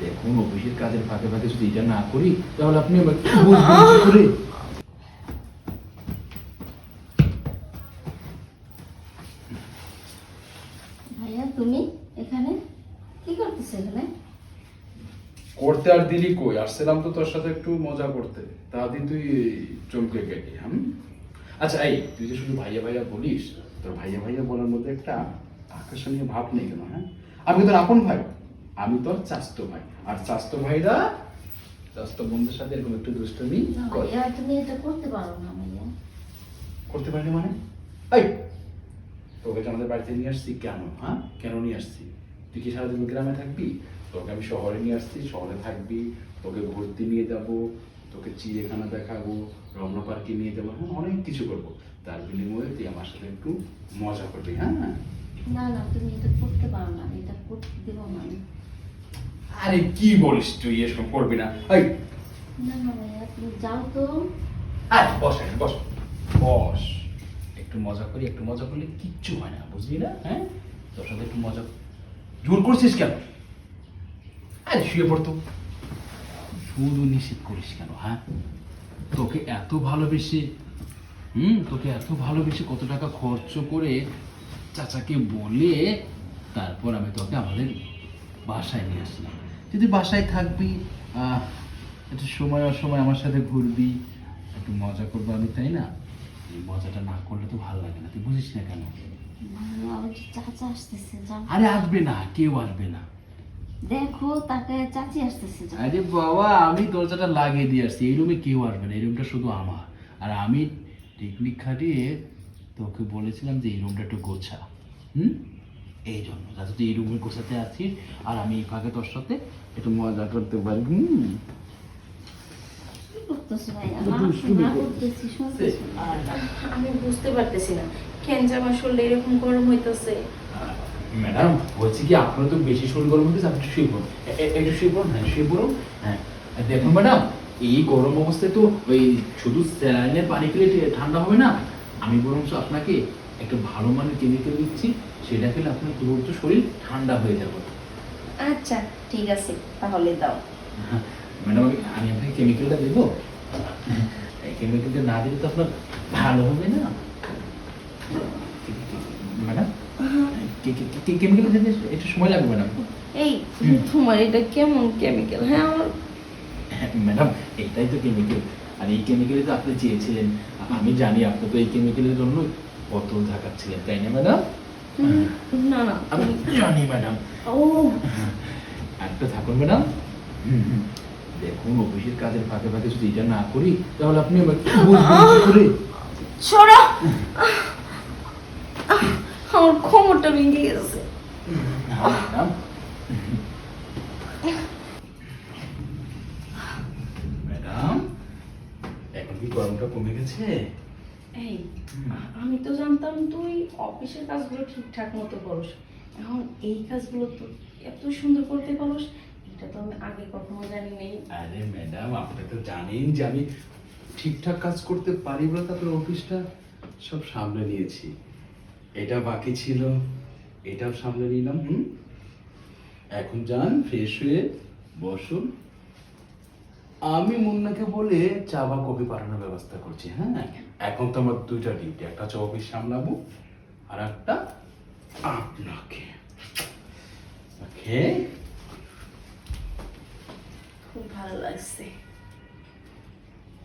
দেখুন অফিসের কাজের ফাঁকে ফাঁকে যদি এটা না করি তাহলে আপনি আবার কি বুঝবেন কি করে? ভাইয়া তুমি এখানে কি করতেছো এখানে? করতে আর দিলি কই, আসছিলাম তো তোর সাথে একটু মজা করতে, তা দিন তুই চমকে গেলি। আচ্ছা এই তুই যে শুধু ভাইয়া ভাইয়া বলিস, তোর ভাইয়া ভাইয়া বলার মধ্যে একটা আকর্ষণীয় ভাব নেই কেন? আমি তোর আপন ভাই, আমি তোর চাস্তো ভাই, আর চাস্তো ভাইরা চাস্তো বন্ধুর সাথে এরকম একটু দুষ্টমি না ভাইয়া তুমি এটা করতে পারো না ভাইয়া। করতে পারিনি মানে? এই তোকে তো আমাদের বাড়িতে নিয়ে আসছি কেন? কেন নিয়ে আসছি? তুই কি সারাদিন গ্রামে থাকবি? তোকে আমি শহরে নিয়ে আসছি, শহরে থাকবি, তোকে ঘুরতে নিয়ে যাব, তোকে চিড়িয়াখানা দেখাবো, রমনা পার্কে নিয়ে যাবো, অনেক কিছু করবো। তার বিনিময়ে তুই আমার সাথে একটু মজা করবি। না না তুমি এটা করতে পারো না, এটা করতে দেব না আমি। আরে কি বলিস তুই, এসব করবি না। এই না না ভাইয়া তুমি যাও তো। আরে বস এখানে, বস বস, একটু মজা করি, একটু মজা করলে কিচ্ছু হয় না, বুঝলি না? তোর সাথে একটু মজা। জোর করছিস কেন? আরে শুয়ে পড়তো, শুধু নিষেধ করিস কেন? তোকে এত ভালোবেসে তোকে এত ভালোবেসে কত টাকা খরচ করে চাচাকে বলে তারপর আমি তোকে আমাদের বাসায় নিয়ে আসলাম। যদি বাসায় থাকবি, একটু সময় অসময় আমার সাথে ঘুরবি, একটু মজা করবো আমি, তাই না? এই মজাটা না করলে তো ভালো লাগে না, তুই বুঝিস না কেন? চাচা আসতেছে যাও। আরে আসবে না, কেউ আসবে না। দেখো তাকে চাচি আসতেছে যাও। আরে বাবা, আমি দরজাটা লাগিয়ে দিয়ে আসছি, এই রুমে কেউ আসবে না, এই রুমটা শুধু আমার। আর আমি টেকনিক খাটিয়ে তোকে বলেছিলাম যে এই রুমটা একটু গোছা, এই জন্য যাতে তুই এই রুমে গোছাতে আছিস আর আমি এই ফাঁকে তোর সাথে একটু মজা করতে পারি। কি করতেছো ভাইয়া? না করতেছি শুনতেছি না। আমি বুঝতে পারতেছি না কেন জামা শরীরে এরকম গরম হইতেছে। ম্যাডাম বলছি কি, আপনার তো বেশি শরীর গরম হচ্ছে, আপনি শুয়ে পড়ুন, একটু শুয়ে পড়ুন। শুয়ে পড়ুন। দেখুন ম্যাডাম, এই গরম অবস্থায় তো ওই শুধু স্যালাইনের পানি খেলে ঠান্ডা হবে না। আমি বরঞ্চ আপনাকে একটা ভালো মানের কেমিক্যাল দিচ্ছি, সেটা খেলে আপনার তুরন্ত শরীর ঠান্ডা হয়ে যাবে। আচ্ছা ঠিক আছে তাহলে দাও। ম্যাডাম আমি আপনাকে কেমিক্যালটা দেবো, এই কেমিক্যালটা না দিলে তো আপনার ভালো হবে না। ম্যাডাম কেমিক্যালটা দিতে একটু সময় লাগবে ম্যাডাম। এই তোমার এটা কেমন কেমিক্যাল? হ্যাঁ আমার ম্যাডাম এটাই তো কেমিক্যাল, আর এই কেমিক্যালই তো আপনি চেয়েছিলেন। আমি জানি আপনি তো এই কেমিক্যালের জন্য বোতল ঝাঁকাচ্ছিলেন, তাই না ম্যাডাম? না না আমি জানি ম্যাডাম। ও একটা থাকুন ম্যাডাম। দেখুন অফিসের কাজের ফাঁকে ফাঁকে যদি এটা না করি তাহলে আপনি আবার কি বুঝবেন কি করে? সরা, আমার কোমরটা ভেঙে গেছে। ম্যাডাম ম্যাডাম এখন কি গরমটা কমে গেছে? এই আমি তো জানতাম তুই অফিসের কাজগুলো ঠিকঠাক মতো করিস, এখন এই কাজগুলো তো এত সুন্দর করতে পারিস, এটা তো আমি আগে কখনো জানি নাই। আরে ম্যাডাম আপনি তো জানেন যে আমি ঠিকঠাক কাজ করতে পারি বলে তারপর অফিসটা সব সামলে নিয়েছি। এটা বাকি ছিল, এটাও সামলে নিলাম। এখন যান ফ্রেশ হয়ে বসুন, আমি মুন্নাকে বলে চা বা কফি পাঠানোর ব্যবস্থা করছি। এখন তো আমার দুইটা ডিউটি, একটা হচ্ছে অফিস সামলাবো আর একটা আপনাকে। ওকে, খুব ভালো লাগছে।